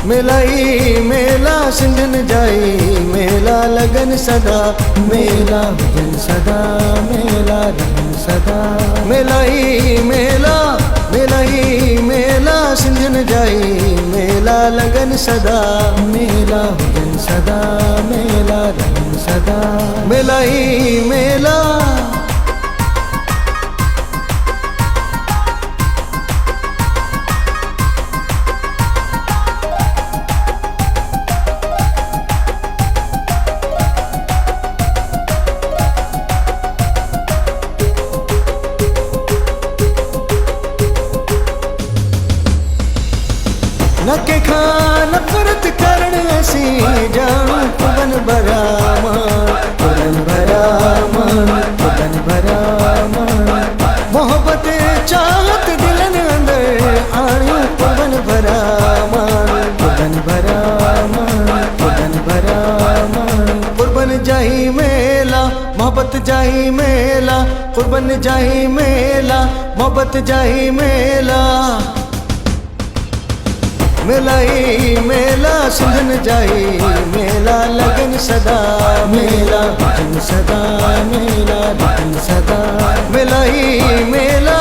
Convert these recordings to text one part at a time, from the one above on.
Malayi मेला सिंधन जाई मेला लगन सदा मेला भजन सदा मेला लगन सदा मेलाई मेला मेलाई मेला सिंधन जाई मेला लगन सदा मेला भजन सदा मेला लगन सदा मेलाई मेला नके खान नफरत करण असी जाऊं खुदन बरामान खुदन बरामान खुदन बरामान मोहब्बत चाहत दिलन अंदर आणी खुदन बरामान खुदन बरामान खुदन बरामान कुर्बन जाही मेला मोहब्बत जाही मेला कुर्बन जाही मेला मोहब्बत जाही मेला मेलाई मेला सिंधन जाई मेला लगन सदा मेला भजन सदा मेला लगन सदा मेलाई मेला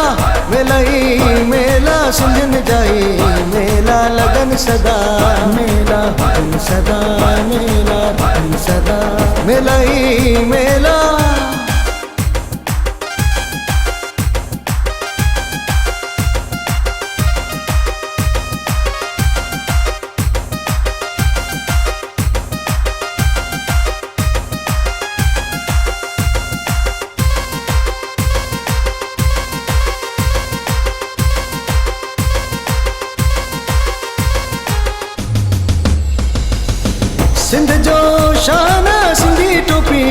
मेलाई मेला सिंधन जाई मेला लगन सदा मेला भजन सदा मेला लगन सदा मेलाई मेला सिंध जो शाना सिंधी टोपी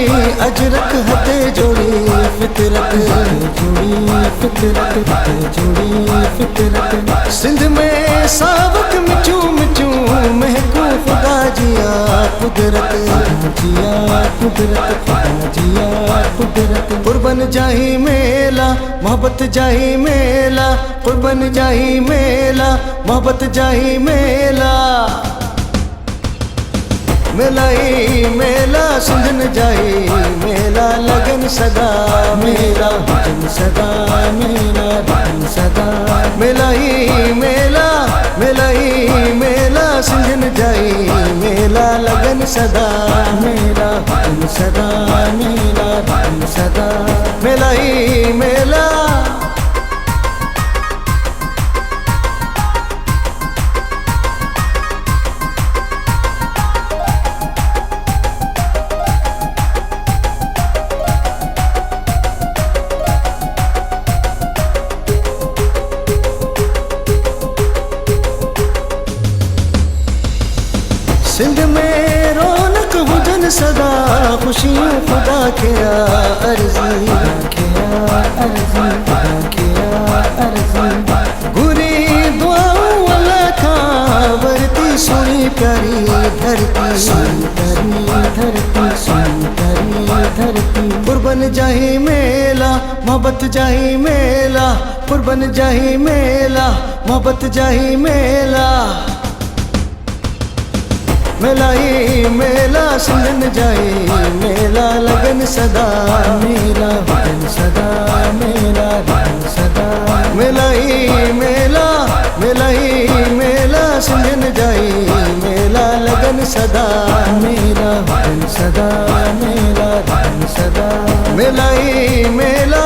अजरक हथे जोड़ी फितरत जोड़ी फितरत जोड़ी फितरत सिंध में सावक मिचू मिचू महकू खुदा जिया कुदरत जिया कुदरत जिया कुदरत कुर्बन जाही मेला मोहब्बत जाही मेला कुर्बन जाही मेला मोहब्बत जाही मेला मेलाई मेला सिंधन जाई मेला लगन सदा मेला भजन सदा मेला भजन सदा मेलाई मेला मेलाई मेला सिंधन जाई मेला लगन सदा मेला भजन सदा मेला भजन सदा मेलाई मेला सिंध में रौनक हुजन सदा खुशियाँ खुदा किया अर्जी किया अर्जी किया अर्जी गुरी दुआओं अल्लाह का वरती सुनी प्यारी धरती सुनी प्यारी धरती सुनी प्यारी धरती कुर्बन जाही मेला मोहब्बत जाही मेला कुर्बन जाही मेला मोहब्बत जाही मेला मेलाई मेला सिंधन जाई मेला लगन सदा मेला भजन सदा मेला भजन सदा मेलाई मेला मेलाई मेला सिंधन जाई मेला लगन सदा मेला भजन सदा मेला भजन सदा मेलाई मेला।